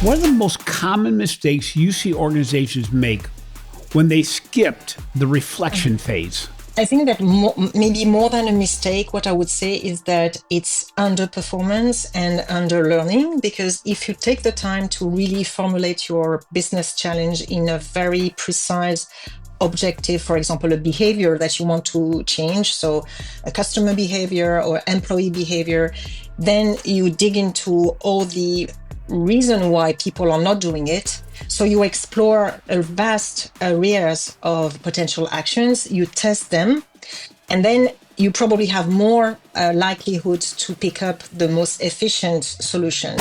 What are the most common mistakes you see organizations make when they skipped the reflection phase? I think that maybe more than a mistake, what I would say is that it's underperformance and underlearning, because if you take the time to really formulate your business challenge in a very precise objective, for example, a behavior that you want to change, so a customer behavior or employee behavior, then you dig into all the reason why people are not doing it. So you explore a vast areas of potential actions, you test them, and then you probably have more likelihood to pick up the most efficient solution.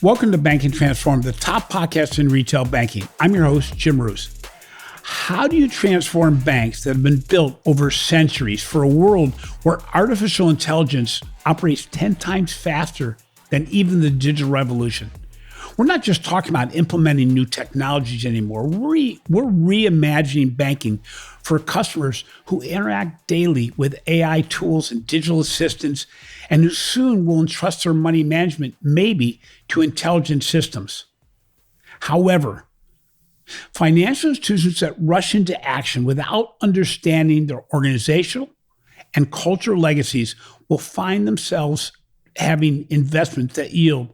Welcome to Banking Transformed, the top podcast in retail banking. I'm your host, Jim Roos. How do you transform banks that have been built over centuries for a world where artificial intelligence operates 10 times faster than even the digital revolution? We're not just talking about implementing new technologies anymore. We're reimagining banking for customers who interact daily with AI tools and digital assistants, and who soon will entrust their money management maybe to intelligent systems. However, financial institutions that rush into action without understanding their organizational and cultural legacies will find themselves having investments that yield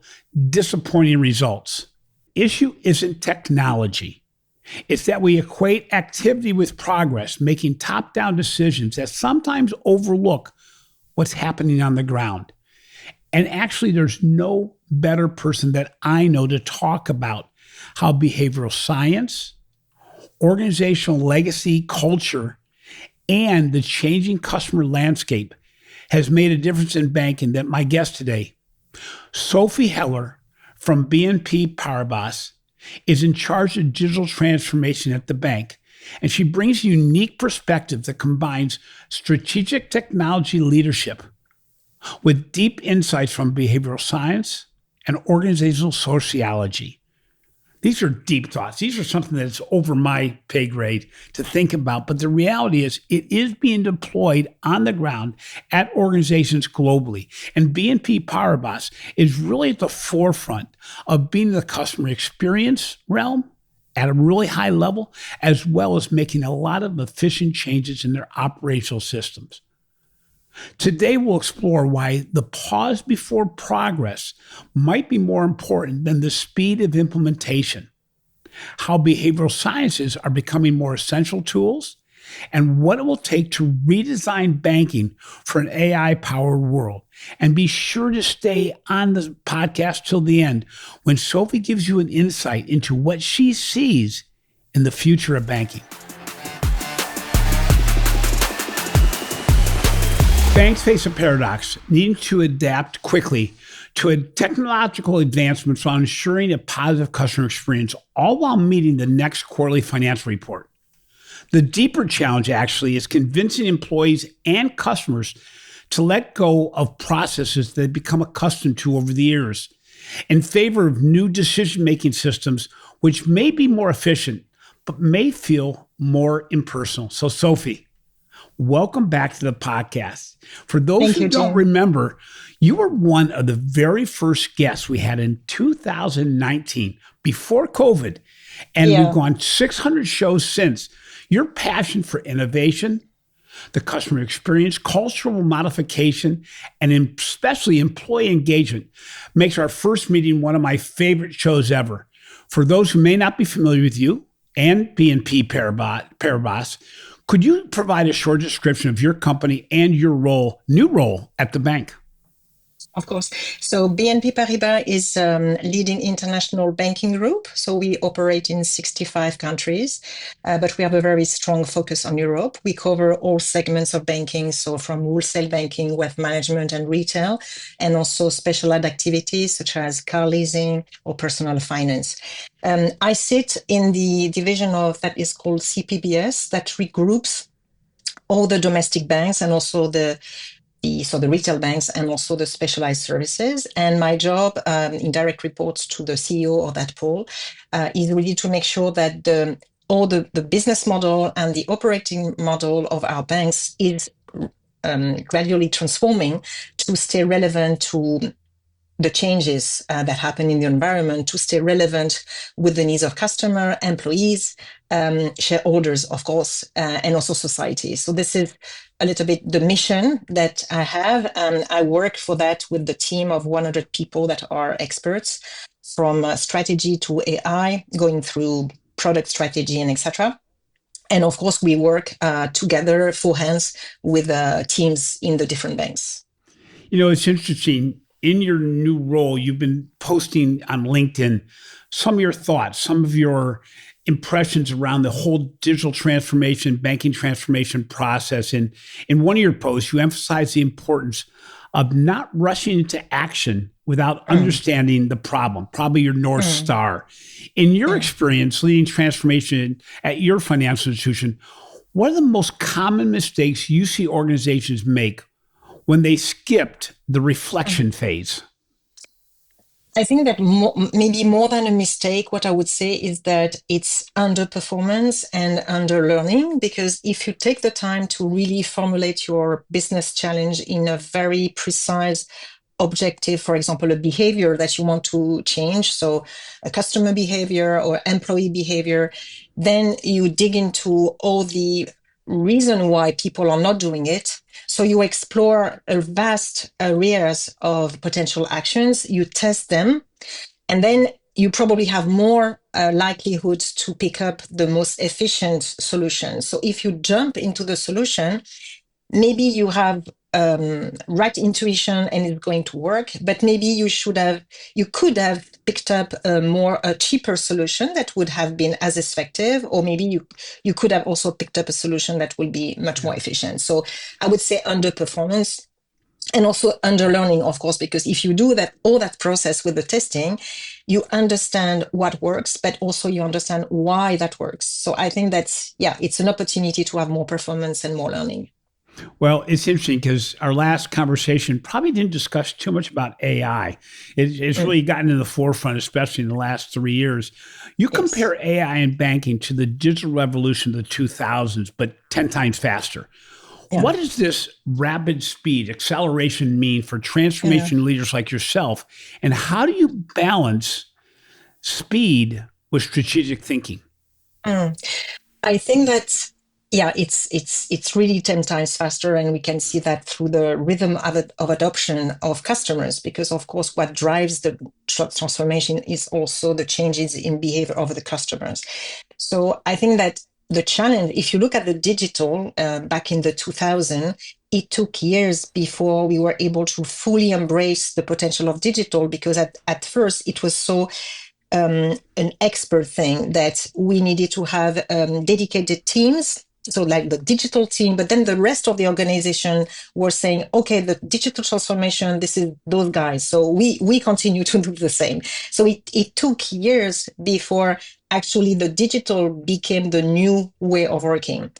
disappointing results. Issue isn't technology. It's that we equate activity with progress, making top-down decisions that sometimes overlook what's happening on the ground. And actually, there's no better person that I know to talk about how behavioral science, organizational legacy, culture, and the changing customer landscape has made a difference in banking than my guest today. Sophie Heller from BNP Paribas is in charge of digital transformation at the bank, and she brings a unique perspective that combines strategic technology leadership with deep insights from behavioral science and organizational sociology. These are deep thoughts. These are something that's over my pay grade to think about. But the reality is it is being deployed on the ground at organizations globally. And BNP Paribas is really at the forefront of being the customer experience realm at a really high level, as well as making a lot of efficient changes in their operational systems. Today, we'll explore why the pause before progress might be more important than the speed of implementation, how behavioral sciences are becoming more essential tools, and what it will take to redesign banking for an AI-powered world. And be sure to stay on the podcast till the end when Sophie gives you an insight into what she sees in the future of banking. Banks face a paradox, needing to adapt quickly to a technological advancements while ensuring a positive customer experience, all while meeting the next quarterly financial report. The deeper challenge actually is convincing employees and customers to let go of processes they've become accustomed to over the years in favor of new decision-making systems, which may be more efficient, but may feel more impersonal. So Sophie, welcome back to the podcast. For those who don't remember, you were one of the very first guests we had in 2019, before COVID, and we've gone 600 shows since. Your passion for innovation, the customer experience, cultural modification, and especially employee engagement makes our first meeting one of my favorite shows ever. For those who may not be familiar with you and BNP Paribas, could you provide a short description of your company and your new role at the bank? Of course. So BNP Paribas is leading international banking group. So we operate in 65 countries, but we have a very strong focus on Europe. We cover all segments of banking, so from wholesale banking, wealth management, and retail, and also specialized activities such as car leasing or personal finance. I sit in the division that is called CPBS, that regroups all the domestic banks and also the retail banks and also the specialized services. And my job, in direct reports to the CEO of that pool, is really to make sure that all the business model and the operating model of our banks is gradually transforming to stay relevant to the changes that happen in the environment to stay relevant with the needs of customer, employees, shareholders, of course, and also society. So this is a little bit the mission that I have. I work for that with the team of 100 people that are experts from strategy to AI, going through product strategy and etc. And of course, we work together full hands with teams in the different banks. It's interesting. In your new role, you've been posting on LinkedIn some of your thoughts, some of your impressions around the whole digital transformation, banking transformation process. And in one of your posts, you emphasize the importance of not rushing into action without understanding the problem, probably your North Star. In your experience leading transformation at your financial institution, what are the most common mistakes you see organizations make when they skipped the reflection phase? I think that maybe more than a mistake, what I would say is that it's underperformance and underlearning, because if you take the time to really formulate your business challenge in a very precise objective, for example, a behavior that you want to change, so a customer behavior or employee behavior, then you dig into all the reason why people are not doing it. So you explore a vast areas of potential actions, you test them, and then you probably have more likelihood to pick up the most efficient solution. So if you jump into the solution, maybe you have right intuition and it's going to work, but maybe you could have picked up a cheaper solution that would have been as effective, or maybe you could have also picked up a solution that will be much more efficient. So I would say underperformance. And also underlearning, of course, because if you do all that process with the testing, you understand what works, but also you understand why that works. So I think it's an opportunity to have more performance and more learning. Well, it's interesting because our last conversation probably didn't discuss too much about AI. It's really gotten in the forefront, especially in the last 3 years. You compare AI in banking to the digital revolution of the 2000s, but 10 times faster. Yeah. What does this rapid speed, acceleration mean for transformation leaders like yourself? And how do you balance speed with strategic thinking? I think that it's really 10 times faster, and we can see that through the rhythm of adoption of customers, because of course what drives the transformation is also the changes in behavior of the customers. So I think that the challenge, if you look at the digital back in the 2000s, it took years before we were able to fully embrace the potential of digital, because at first it was so an expert thing that we needed to have dedicated teams, so like the digital team, but then the rest of the organization were saying, okay, the digital transformation, this is those guys, so we continue to do the same. So it took years before actually the digital became the new way of working.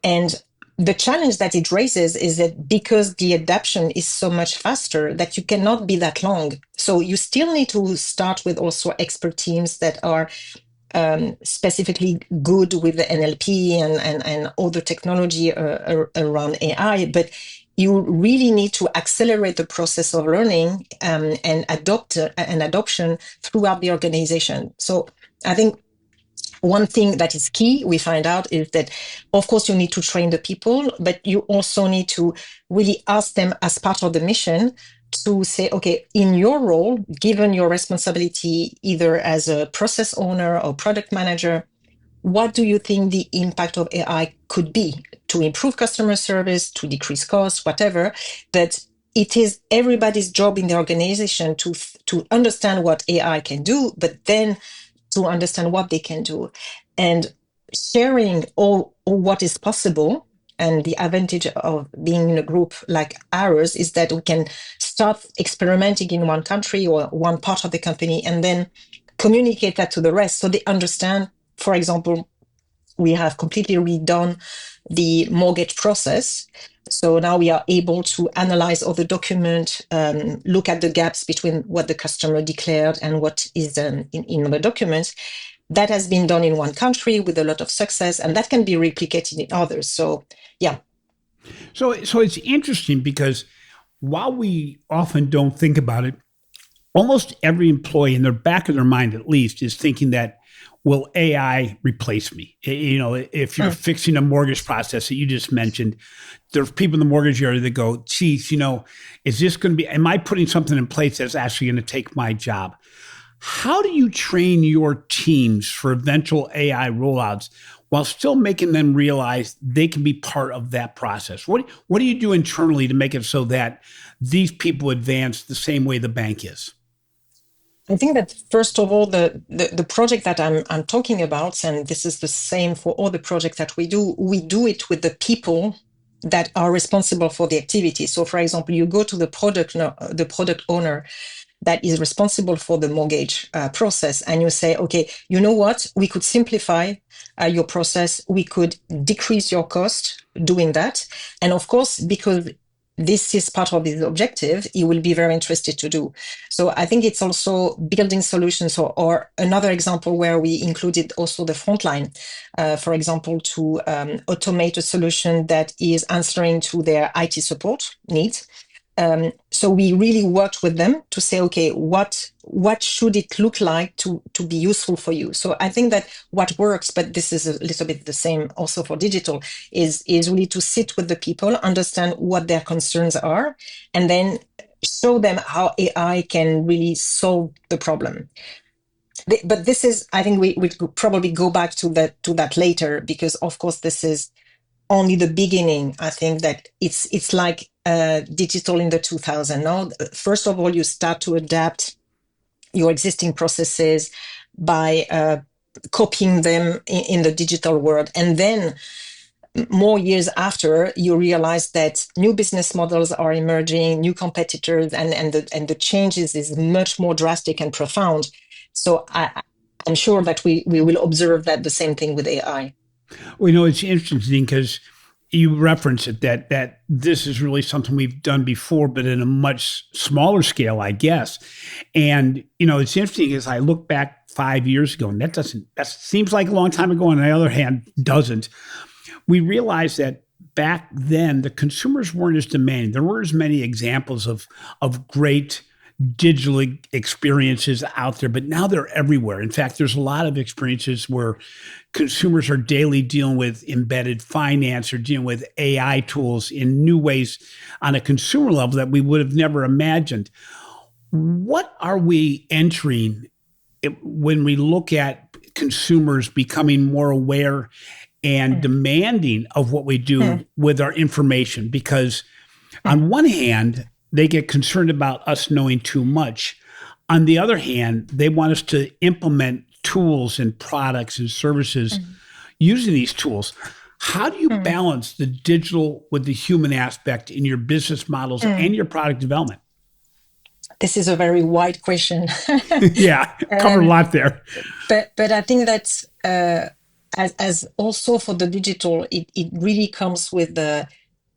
And the challenge that it raises is that because the adoption is so much faster, that you cannot be that long. So you still need to start with also expert teams that are specifically good with the NLP and all the technology around AI, but you really need to accelerate the process of learning and adoption throughout the organization. So I think one thing that is key, we find out, is that, of course, you need to train the people, but you also need to really ask them as part of the mission to say, okay, in your role, given your responsibility, either as a process owner or product manager, what do you think the impact of AI could be to improve customer service, to decrease costs, whatever? But it is everybody's job in the organization to understand what AI can do, but then to understand what they can do, and sharing all what is possible. And the advantage of being in a group like ours is that we can start experimenting in one country or one part of the company and then communicate that to the rest so they understand. For example, we have completely redone the mortgage process. So now we are able to analyze all the document, look at the gaps between what the customer declared and what is in the documents. That has been done in one country with a lot of success, and that can be replicated in others. So, yeah. So it's interesting because while we often don't think about it, almost every employee in their back of their mind, at least, is thinking that, will AI replace me? You know, if you're fixing a mortgage process that you just mentioned, there's people in the mortgage area that go, geez, you know, is this going to be, am I putting something in place that's actually going to take my job? How do you train your teams for eventual AI rollouts while still making them realize they can be part of that process? What do you do internally to make it so that these people advance the same way the bank is? I think that first of all, the project that I'm talking about, and this is the same for all the projects that we do it with the people that are responsible for the activity. So, for example, you go to the product owner that is responsible for the mortgage process, and you say, okay, you know what? We could simplify your process. We could decrease your cost doing that, and of course, because this is part of his objective, he will be very interested to do. So I think it's also building solutions, or another example where we included also the frontline, for example, to automate a solution that is answering to their IT support needs. So we really worked with them to say, okay, what should it look like to be useful for you? So I think that what works, but this is a little bit the same also for digital, is really to sit with the people, understand what their concerns are, and then show them how AI can really solve the problem. But this is, I think we could probably go back to that later, because of course this is only the beginning. I think that it's like digital in the 2000s. No, first of all, you start to adapt your existing processes by copying them in the digital world, and then more years after, you realize that new business models are emerging, new competitors, and the changes is much more drastic and profound. So I'm sure that we will observe that the same thing with AI. Well, you know, it's interesting because you reference it that this is really something we've done before, but in a much smaller scale, I guess. And you know, it's interesting as I look back 5 years ago, and that seems like a long time ago. On the other hand, doesn't. We realized that back then the consumers weren't as demanding. There weren't as many examples of great digital experiences out there, but now they're everywhere. In fact, there's a lot of experiences where consumers are daily dealing with embedded finance or dealing with AI tools in new ways on a consumer level that we would have never imagined. What are we entering when we look at consumers becoming more aware and demanding of what we do with our information? Because on one hand, they get concerned about us knowing too much. On the other hand, they want us to implement tools and products and services using these tools. How do you balance the digital with the human aspect in your business models and your product development? This is a very wide question. Yeah, cover a lot there. But I think that as also for the digital, it really comes with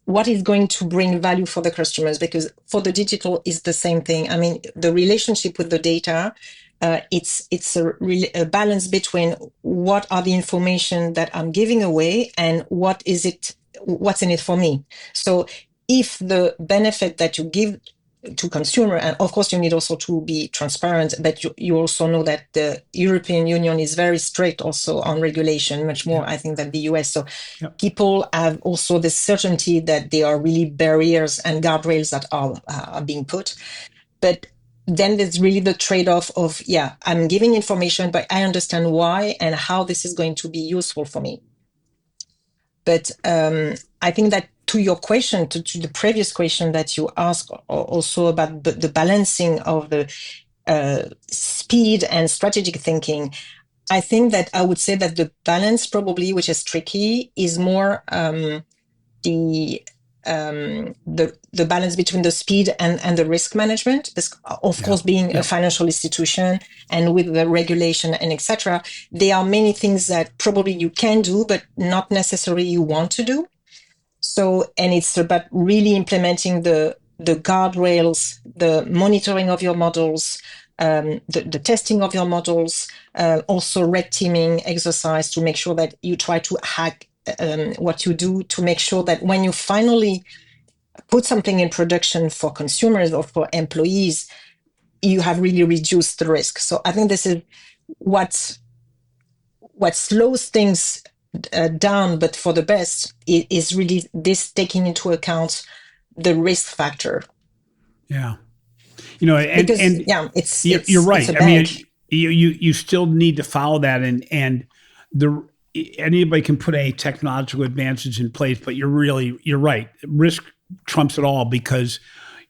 what is going to bring value for the customers, because for the digital is the same thing. I mean, the relationship with the data, it's a balance between what are the information that I'm giving away and what's in it for me. So if the benefit that you give to consumer, and of course you need also to be transparent, but you also know that the European Union is very strict also on regulation, much more I think than the US. So people have also the certainty that there are really barriers and guardrails that are being put. But then there's really the trade-off of, I'm giving information, but I understand why and how this is going to be useful for me. But I think that to your question, to the previous question that you asked also about the balancing of the speed and strategic thinking, I think that I would say that the balance probably, which is tricky, is more the balance between the speed and the risk management. This, of course, being a financial institution and with the regulation and etc., there are many things that probably you can do, but not necessarily you want to do. So, and it's about really implementing the guardrails, the monitoring of your models, the testing of your models, also red teaming exercise to make sure that you try to hack what you do, to make sure that when you finally put something in production for consumers or for employees, you have really reduced the risk. So I think this is what slows things down, but for the best, is really this taking into account the risk factor. Yeah. You know, Because and you're it's right. a I mean, bank. you still need to follow that, and the anybody can put a technological advances in place, but you're right. Risk trumps it all, because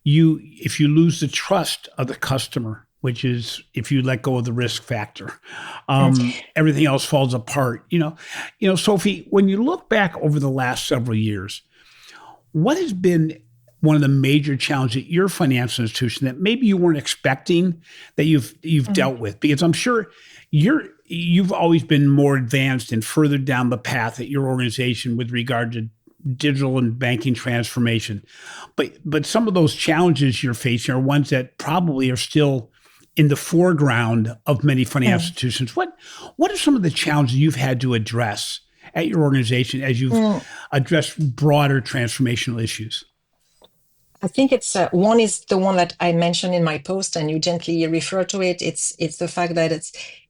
if you lose the trust of the customer, which is if you let go of the risk factor, everything else falls apart. Sophie, when you look back over the last several years, what has been one of the major challenges at your financial institution that maybe you weren't expecting that you've dealt with? Because I'm sure you've always been more advanced and further down the path at your organization with regard to digital and banking transformation. But some of those challenges you're facing are ones that probably are still in the foreground of many financial institutions. What are some of the challenges you've had to address at your organization as you've addressed broader transformational issues? I think it's one is the one that I mentioned in my post, and you gently refer to it. It's the fact that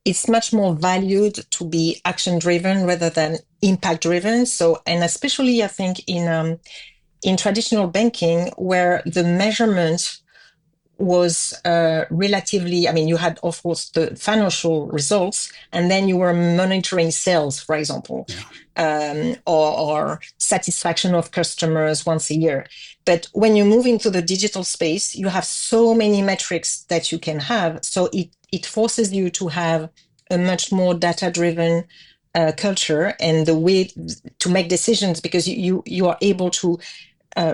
it's much more valued to be action driven rather than impact driven. So, and especially I think in traditional banking, where the measurement was relatively, I mean, you had, of course, the financial results, and then you were monitoring sales, for example, or satisfaction of customers once a year. But when you move into the digital space, you have so many metrics that you can have. So it forces you to have a much more data-driven culture and the way to make decisions, because you are able to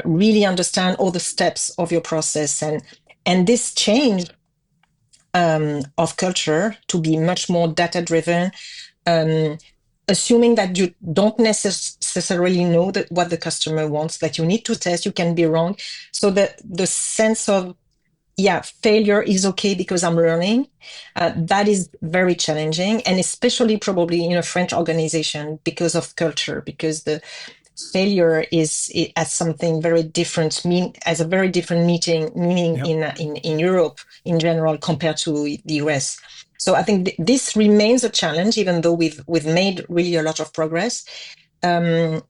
really understand all the steps of your process. And this change of culture to be much more data driven, assuming that you don't necessarily know what the customer wants, that you need to test, you can be wrong. So the sense of, failure is okay because I'm learning, that is very challenging. And especially probably in a French organization because of culture, because the failure is as something very different, as a very different meaning in Europe in general compared to the US. So I think this remains a challenge, even though we've made really a lot of progress. And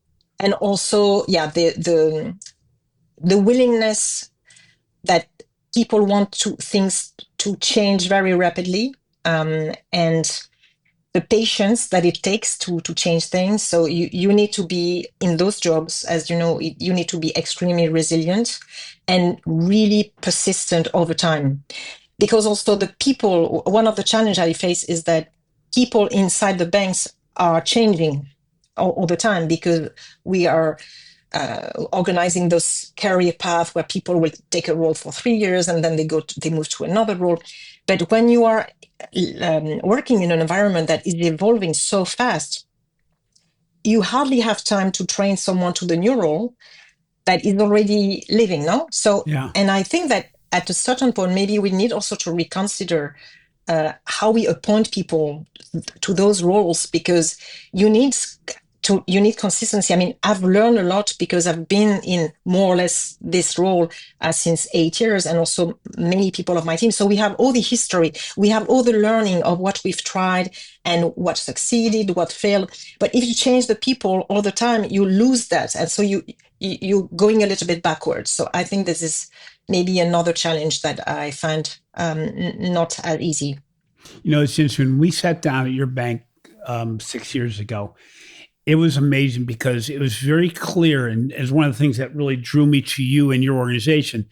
also, the willingness that people want things to change very rapidly, and the patience that it takes to change things. So you need to be in those jobs, as you know, you need to be extremely resilient and really persistent over time. Because also one of the challenges I face is that people inside the banks are changing all the time, because we are organizing those career paths where people will take a role for 3 years and then they move to another role. But when you are working in an environment that is evolving so fast, you hardly have time to train someone to the new role that is already living now. So, and I think that at a certain point, maybe we need also to reconsider how we appoint people to those roles, because you need consistency. I mean, I've learned a lot because I've been in more or less this role since 8 years, and also many people of my team. So we have all the history, we have all the learning of what we've tried and what succeeded, what failed. But if you change the people all the time, you lose that, and so you're going a little bit backwards. So I think this is maybe another challenge that I find not as easy. Since when we sat down at your bank 6 years ago, it was amazing because it was very clear, and as one of the things that really drew me to you and your organization,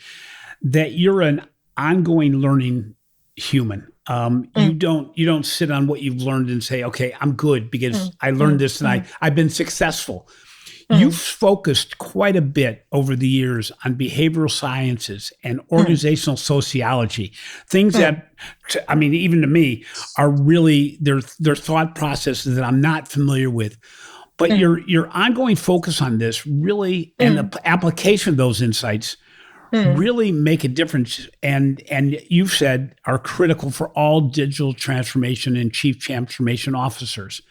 that you're an ongoing learning human. You don't sit on what you've learned and say, okay, I'm good because I learned this and I've been successful. You've focused quite a bit over the years on behavioral sciences and organizational sociology, things that, I mean, even to me, are really they're thought processes that I'm not familiar with. But your ongoing focus on this really, and the application of those insights, really make a difference, and you've said are critical for all digital transformation and chief transformation officers.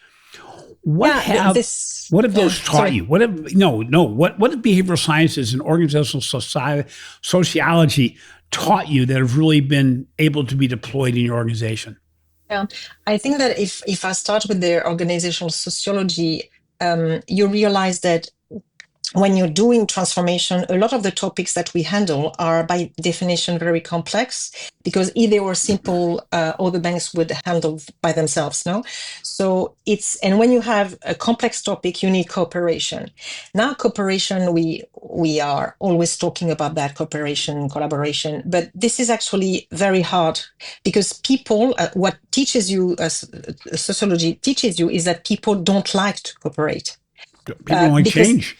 What have those taught you? What have behavioral sciences and organizational sociology taught you that have really been able to be deployed in your organization? Yeah, I think that if I start with the organizational sociology, you realize that when you're doing transformation, a lot of the topics that we handle are by definition very complex, because if they were simple, all the banks would handle by themselves, no? So and when you have a complex topic, you need cooperation. Now, cooperation, we are always talking about that cooperation, collaboration, but this is actually very hard, because people, what teaches you, sociology teaches you, is that people don't like to cooperate. People don't like Because change.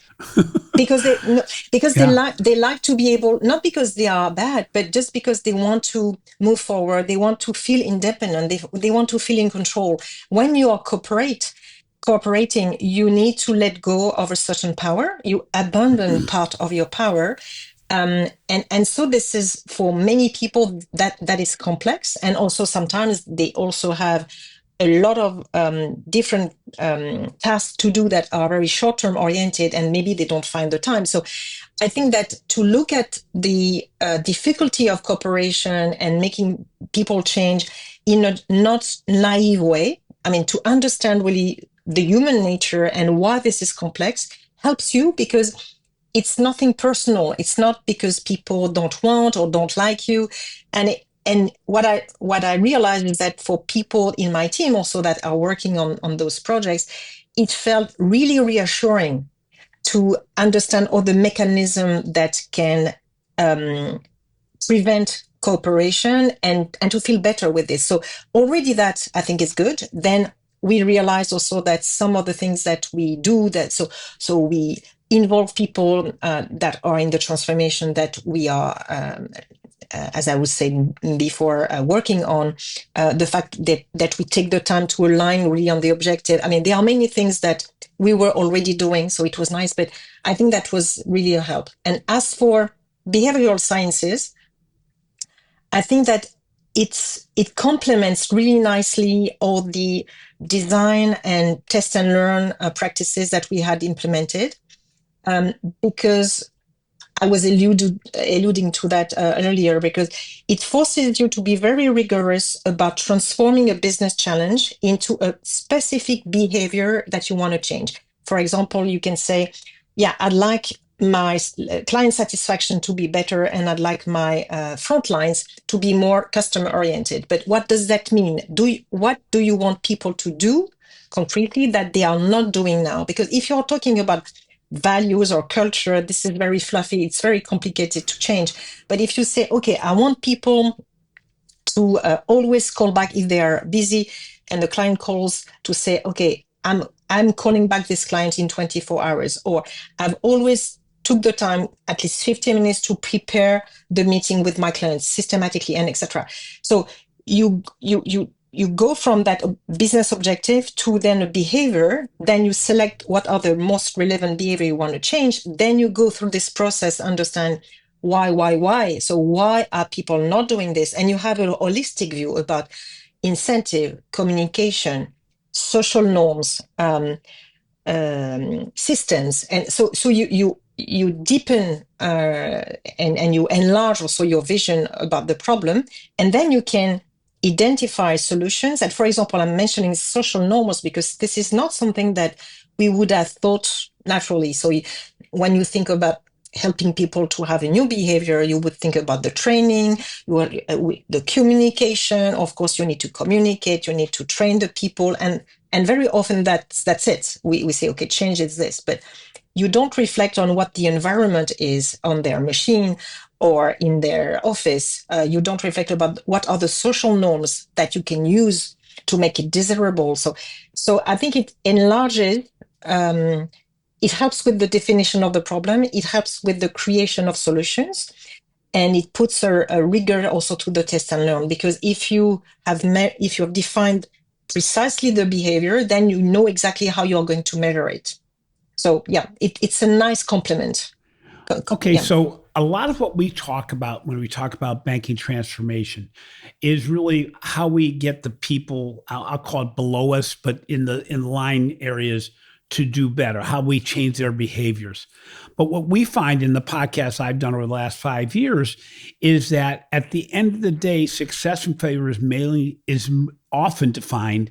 because they no, because Yeah. they like to be able, not because they are bad, but just because they want to move forward, they want to feel independent, they want to feel in control. When you are cooperating, you need to let go of a certain power, you abandon part of your power, and so this is, for many people, that is complex, and also sometimes they also have a lot of different tasks to do that are very short-term oriented, and maybe they don't find the time. So I think that to look at the difficulty of cooperation and making people change in a not naive way, I mean, to understand really the human nature and why this is complex, helps you, because it's nothing personal. It's not because people don't want or don't like you. And what I realized is that for people in my team also that are working on those projects, it felt really reassuring to understand all the mechanism that can prevent cooperation, and to feel better with this. So already that, I think, is good. Then we realize also that some of the things that we do, that so we involve people that are in the transformation that we are, as I was saying before, working on, the fact that we take the time to align really on the objective. I mean, there are many things that we were already doing, so it was nice, but I think that was really a help. And as for behavioral sciences, I think that it complements really nicely all the design and test and learn practices that we had implemented, because I was alluding to that earlier, because it forces you to be very rigorous about transforming a business challenge into a specific behavior that you want to change. For example, you can say, yeah, I'd like my client satisfaction to be better, and I'd like my front lines to be more customer oriented. But what does that mean? What do you want people to do concretely that they are not doing now? Because if you're talking about values or culture, this is very fluffy, it's very complicated to change. But if you say, okay, I want people to always call back if they are busy, and the client calls, to say, okay, I'm calling back this client in 24 hours, or I've always took the time, at least 15 minutes, to prepare the meeting with my clients systematically, and etc. So you go from that business objective to then a behavior, then you select what are the most relevant behavior you want to change, then you go through this process, understand why. So why are people not doing this? And you have a holistic view about incentive, communication, social norms, systems. And so you deepen and you enlarge also your vision about the problem, and then you can identify solutions. And for example, I'm mentioning social norms because this is not something that we would have thought naturally. So when you think about helping people to have a new behavior, you would think about the training, the communication. Of course, you need to communicate, you need to train the people, and very often that's it. We say, okay, change is this, but you don't reflect on what the environment is on their machine or in their office. You don't reflect about what are the social norms that you can use to make it desirable. So I think it enlarges. It helps with the definition of the problem. It helps with the creation of solutions, and it puts a rigor also to the test and learn. Because if you have defined precisely the behavior, then you know exactly how you're going to measure it. So yeah, it's a nice complement. Okay, Yeah. so a lot of what we talk about when we talk about banking transformation is really how we get the people, I'll call it below us, but in line areas, to do better, how we change their behaviors. But what we find in the podcasts I've done over the last 5 years is that at the end of the day, success and failure is often defined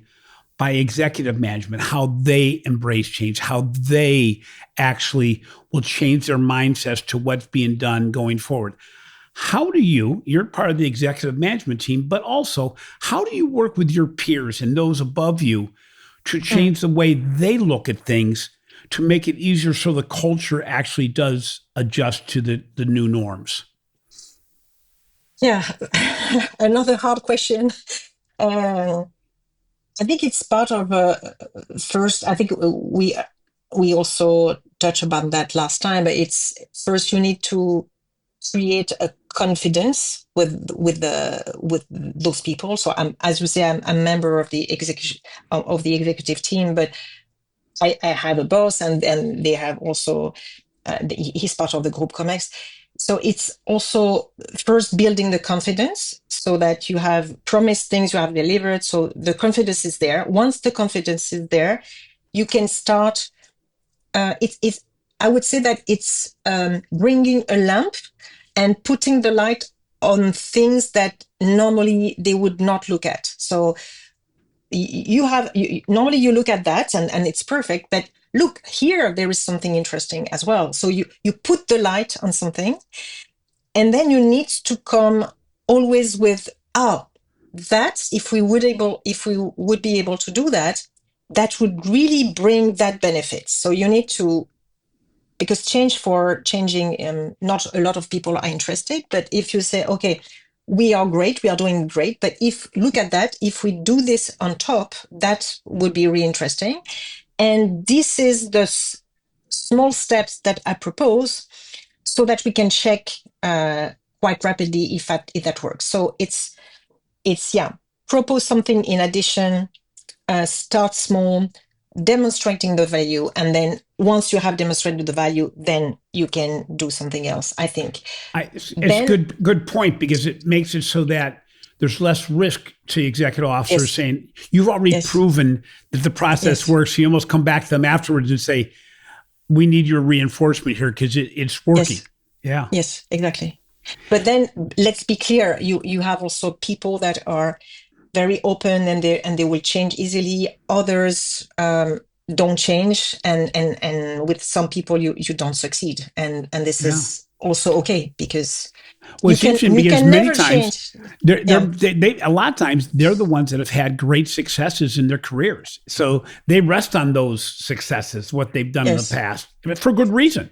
by executive management, how they embrace change, how they actually will change their mindsets to what's being done going forward. How do you're part of the executive management team, but also how do you work with your peers and those above you to change the way they look at things to make it easier so the culture actually does adjust to the new norms? Yeah, another hard question. I think it's part of first. I think we also touched about that last time. But it's first you need to create a confidence with those people. So as you say, I'm a member of the executive team, but I have a boss, and they have also he's part of the group Comex. So it's also first building the confidence so that you have promised things, you have delivered. So the confidence is there. Once the confidence is there, you can start. It's I would say that it's bringing a lamp and putting the light on things that normally they would not look at. So normally you look at that and it's perfect, but look here, there is something interesting as well. So you put the light on something, and then you need to come always with that if we would be able to do that, that would really bring that benefit. So you need to, because changing, not a lot of people are interested, but if you say, okay, we are great, we are doing great, but look at that, if we do this on top, that would be really interesting. And this is the small steps that I propose so that we can check quite rapidly if that works. So it's propose something in addition, start small, demonstrating the value, and then once you have demonstrated the value, then you can do something else, I think. It's a good point, because it makes it so that there's less risk to executive officers saying, you've already proven that the process works. You almost come back to them afterwards and say, we need your reinforcement here because it's working. Yeah. Yes, exactly. But then let's be clear, you have also people that are very open and they will change easily. Others don't change, and with some people you don't succeed, and this is also okay, because it's interesting because many times a lot of times they're the ones that have had great successes in their careers, so they rest on those successes, what they've done in the past, for good reason.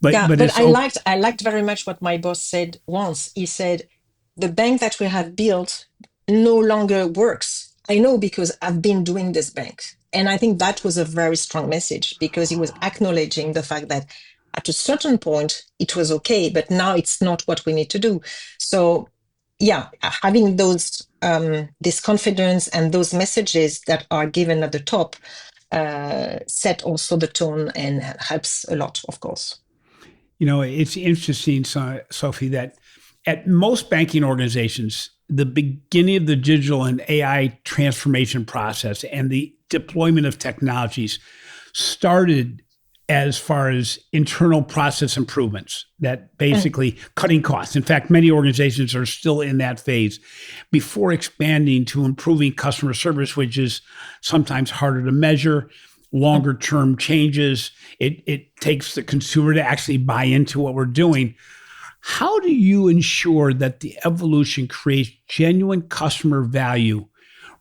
But I liked very much what my boss said once. He said, the bank that we have built no longer works. I know, because I've been doing this bank. And I think that was a very strong message, because he was acknowledging the fact that at a certain point it was okay, but now it's not what we need to do. So having those this confidence and those messages that are given at the top set also the tone and helps a lot, of course. It's interesting, Sophie, that at most banking organizations, the beginning of the digital and AI transformation process and the deployment of technologies started as far as internal process improvements, that basically cutting costs. In fact, many organizations are still in that phase before expanding to improving customer service, which is sometimes harder to measure. Longer term changes. It takes the consumer to actually buy into what we're doing. How do you ensure that the evolution creates genuine customer value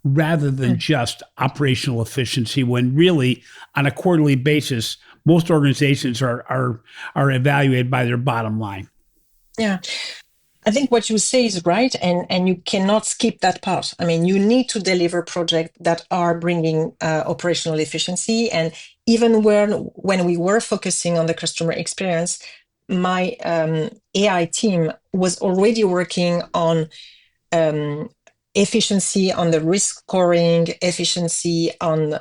rather than just operational efficiency, when really on a quarterly basis, most organizations are evaluated by their bottom line? Yeah. I think what you say is right, and you cannot skip that part. I mean, you need to deliver projects that are bringing operational efficiency. And even when we were focusing on the customer experience, my AI team was already working on efficiency on the risk scoring, efficiency on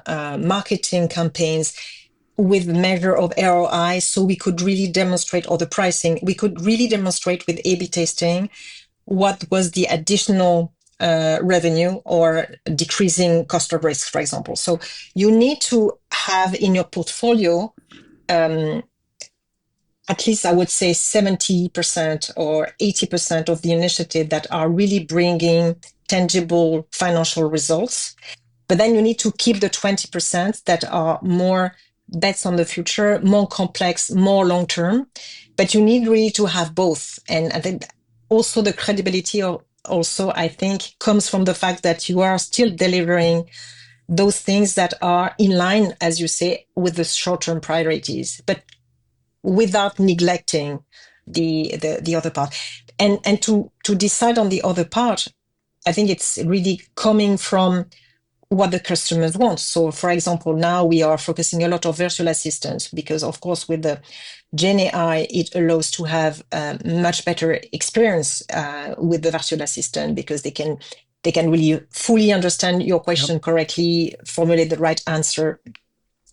marketing campaigns, with measure of ROI, so we could really demonstrate, or the pricing, we could really demonstrate with A/B testing what was the additional revenue or decreasing cost of risk, for example. So you need to have in your portfolio at least I would say 70% or 80% of the initiative that are really bringing tangible financial results. But then you need to keep the 20% that are more bets on the future, more complex, more long term. But you need really to have both. And I think also the credibility also, I think, comes from the fact that you are still delivering those things that are in line, as you say, with the short term priorities, but without neglecting the other part. And to decide on the other part, I think it's really coming from what the customers want. So, for example, now we are focusing a lot of virtual assistants because, of course, with the Gen AI, it allows to have a much better experience with the virtual assistant because they can really fully understand your question correctly, formulate the right answer.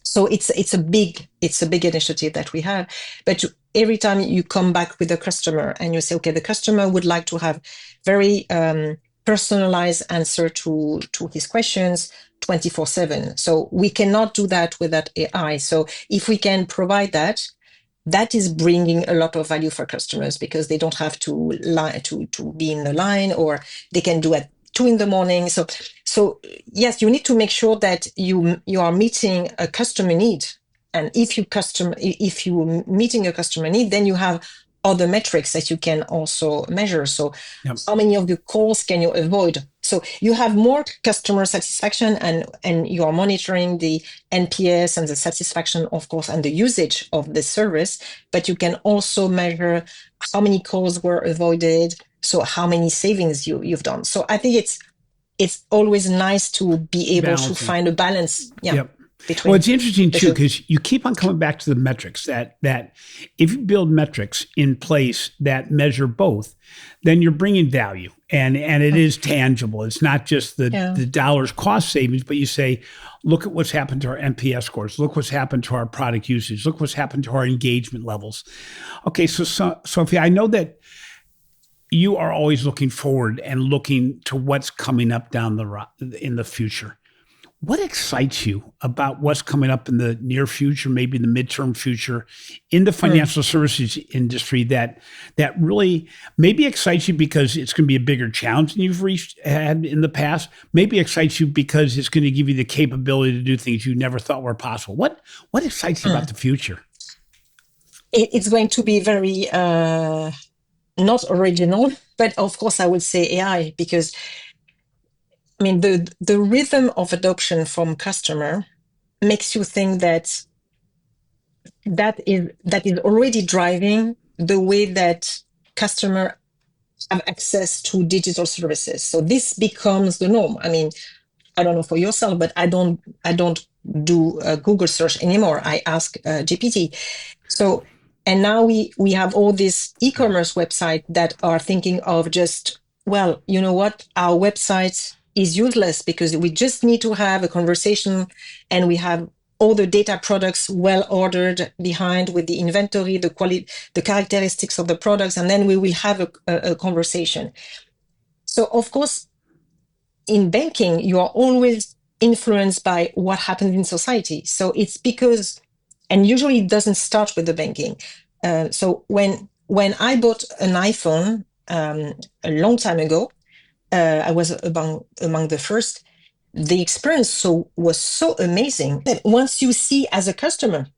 So it's a big initiative that we have. But every time you come back with a customer and you say, okay, the customer would like to have very personalized answer to his questions 24/7. So we cannot do that without AI. So if we can provide that, that is bringing a lot of value for customers because they don't have to be in the line, or they can do at 2 a.m. So yes, you need to make sure that you are meeting a customer need. And if you meeting a customer need, then you have other metrics that you can also measure. So how many of the calls can you avoid? So you have more customer satisfaction, and you are monitoring the NPS and the satisfaction, of course, and the usage of the service, but you can also measure how many calls were avoided. So how many savings you've done. So I think it's always nice to be able to find a balance. Between well, it's interesting too, because you keep on coming back to the metrics that if you build metrics in place that measure both, then you're bringing value and it is tangible. It's not just the dollars cost savings, but you say, look at what's happened to our NPS scores. Look what's happened to our product usage. Look what's happened to our engagement levels. Okay. So Sophie, I know that you are always looking forward and looking to what's coming up down in the future. What excites you about what's coming up in the near future, maybe in the midterm future, in the financial services industry that really maybe excites you because it's going to be a bigger challenge than you've had in the past? Maybe excites you because it's going to give you the capability to do things you never thought were possible. What excites you about the future? It's going to be very not original, but of course I would say AI, because I mean, the rhythm of adoption from customer makes you think that is already driving the way that customer have access to digital services. So this becomes the norm. I mean, I don't know for yourself, but I don't do a Google search anymore. I ask GPT. So, and now we have all these e-commerce websites that are thinking of just, well, you know what, our website is useless because we just need to have a conversation, and we have all the data products well ordered behind with the inventory, the quality, the characteristics of the products, and then we will have a conversation. So of course, in banking, you are always influenced by what happens in society. So it's because, and usually it doesn't start with the banking. So when I bought an iPhone a long time ago, I was among the first. The experience was so amazing that once you see as a customer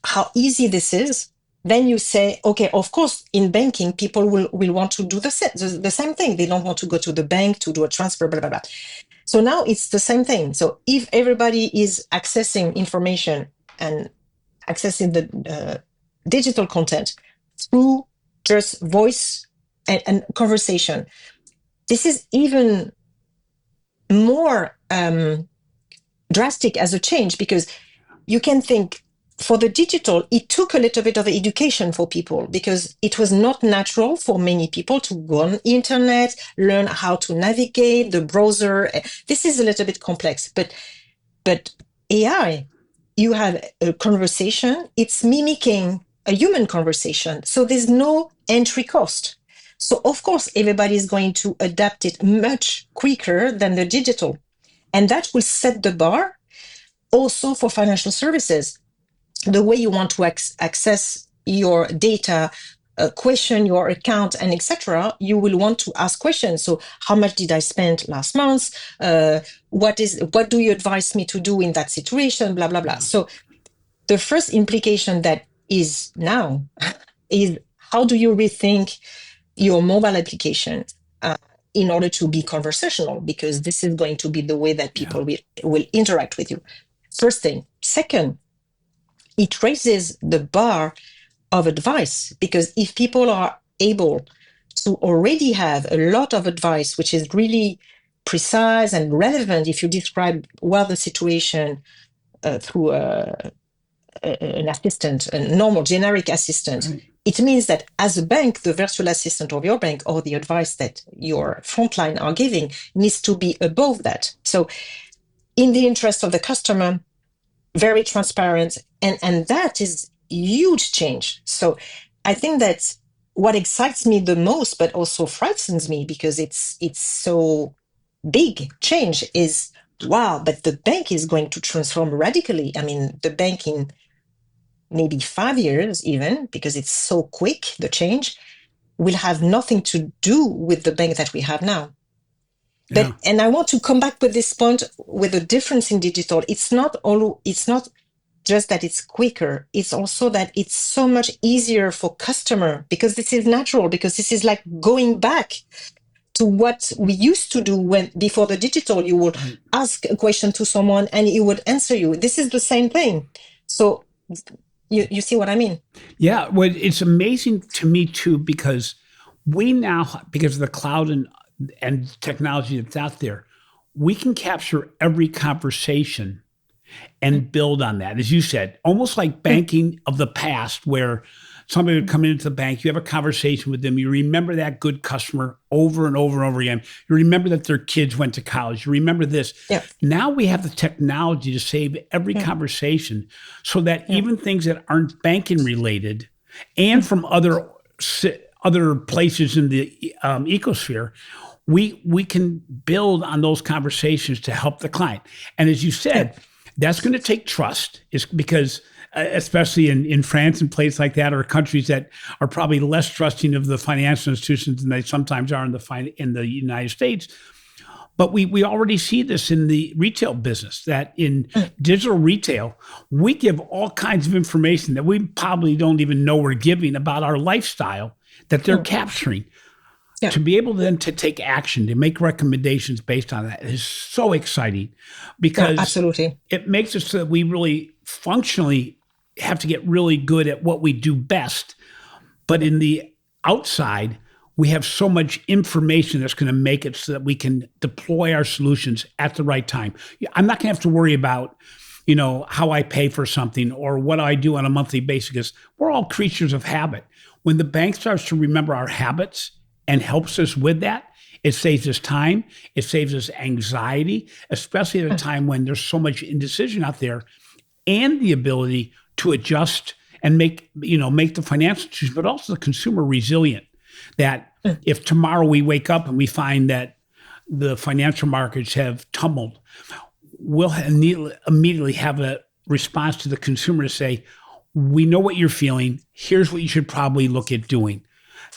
how easy this is, then you say, okay, of course, in banking, people will want to do the same thing. They don't want to go to the bank to do a transfer, blah, blah, blah. So now it's the same thing. So if everybody is accessing information and accessing the digital content through just voice and conversation, this is even more drastic as a change, because you can think for the digital, it took a little bit of education for people because it was not natural for many people to go on the internet, learn how to navigate the browser. This is a little bit complex, but AI, you have a conversation, it's mimicking a human conversation. So there's no entry cost. So of course, everybody is going to adapt it much quicker than the digital. And that will set the bar also for financial services. The way you want to access your data, question your account, and etc., you will want to ask questions. So how much did I spend last month? What do you advise me to do in that situation? Blah, blah, blah. So the first implication that is now is, how do you rethink your mobile application in order to be conversational? Because this is going to be the way that people will interact with you. First thing. Second, it raises the bar of advice, because if people are able to already have a lot of advice, which is really precise and relevant, if you describe well the situation through an assistant, a normal generic assistant, right, it means that as a bank, the virtual assistant of your bank or the advice that your frontline are giving needs to be above that. So in the interest of the customer, very transparent, and that is huge change. So I think that what excites me the most, but also frightens me because it's so big change, is, wow, but the bank is going to transform radically. I mean, the bank in maybe 5 years even, because it's so quick, the change, will have nothing to do with the bank that we have now. But, and I want to come back with this point with a difference in digital. It's not just that it's quicker. It's also that it's so much easier for customer, because this is natural, because this is like going back to what we used to do before the digital. You would ask a question to someone and he would answer you. This is the same thing. So you see what I mean? Yeah. Well, it's amazing to me too, because we now, because of the cloud and technology that's out there, we can capture every conversation and build on that. As you said, almost like banking of the past, where somebody would come into the bank, you have a conversation with them, you remember that good customer over and over and over again. You remember that their kids went to college. You remember this. Yeah. Now we have the technology to save every conversation, so that even things that aren't banking related and from other places in the ecosphere, we can build on those conversations to help the client. And as you said, that's going to take trust, is because especially in France and places like that, or countries that are probably less trusting of the financial institutions than they sometimes are in the United States. But we already see this in the retail business, that in digital retail, we give all kinds of information that we probably don't even know we're giving about our lifestyle, that they're capturing. Yeah. To be able then to take action, to make recommendations based on that is so exciting, because absolutely, it makes it so that we really functionally have to get really good at what we do best. But in the outside, we have so much information that's going to make it so that we can deploy our solutions at the right time. I'm not going to have to worry about, how I pay for something or what I do on a monthly basis, because we're all creatures of habit. When the bank starts to remember our habits and helps us with that, it saves us time. It saves us anxiety, especially at a time when there's so much indecision out there, and the ability to adjust and make the financial institution, but also the consumer resilient. That if tomorrow we wake up and we find that the financial markets have tumbled, we'll immediately have a response to the consumer to say, we know what you're feeling. Here's what you should probably look at doing.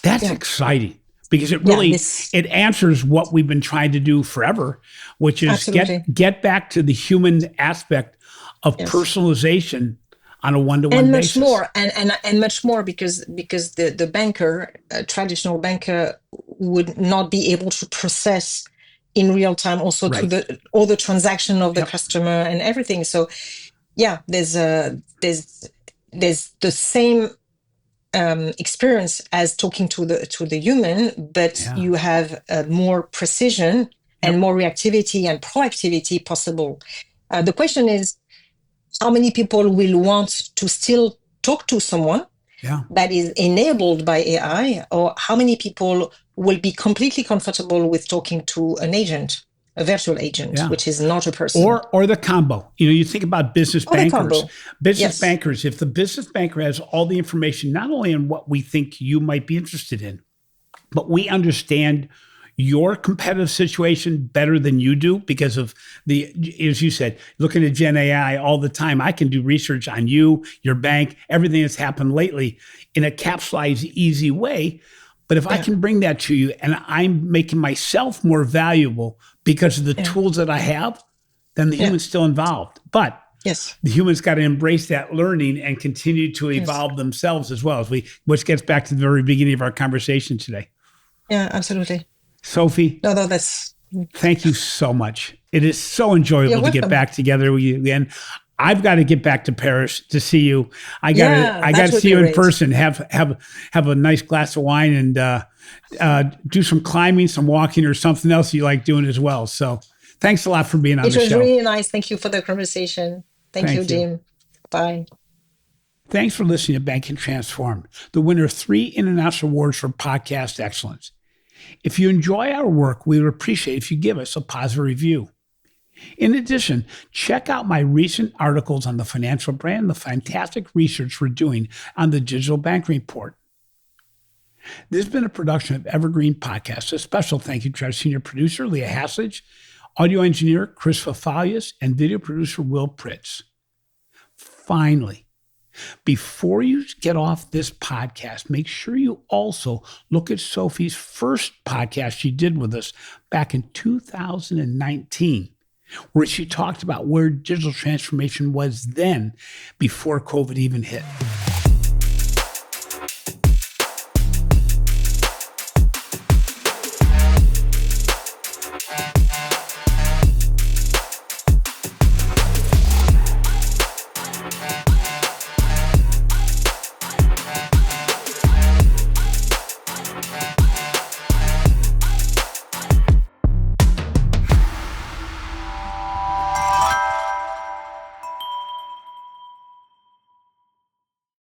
That's exciting. Because it really, it answers what we've been trying to do forever, which is get back to the human aspect of personalization on a one-to-one basis. And much more, because the banker, traditional banker, would not be able to process in real time also to all the transaction of the customer and everything. So there's the same experience as talking to the human, but you have more precision and more reactivity and proactivity possible. The question is, how many people will want to still talk to someone that is enabled by AI, or how many people will be completely comfortable with talking to an agent, a virtual agent, which is not a person. Or the combo. You think about business bankers. Bankers, if the business banker has all the information, not only on what we think you might be interested in, but we understand your competitive situation better than you do because of as you said, looking at Gen AI all the time. I can do research on you, your bank, everything that's happened lately in a capsulized, easy way. But if I can bring that to you and I'm making myself more valuable because of the tools that I have, then the human's still involved. But the humans got to embrace that learning and continue to evolve themselves as well, which gets back to the very beginning of our conversation today. Yeah, absolutely. Sophie, thank you so much. It is so enjoyable to get back together with you again. I've got to get back to Paris to see you. I got to see you in person. Have a nice glass of wine and do some climbing, some walking, or something else you like doing as well. So thanks a lot for being on the show. It was really nice. Thank you for the conversation. Thank you, Jim. Bye. Thanks for listening to Banking Transformed, the winner of 3 international awards for podcast excellence. If you enjoy our work, we would appreciate if you give us a positive review. In addition, check out my recent articles on the financial brand, the fantastic research we're doing on the digital banking report. This has been a production of Evergreen Podcasts. A special thank you to our senior producer, Leah Haslage, audio engineer, Chris Fafalius, and video producer, Will Pritz. Finally, before you get off this podcast, make sure you also look at Sophie's first podcast she did with us back in 2019, where she talked about where digital transformation was then before COVID even hit.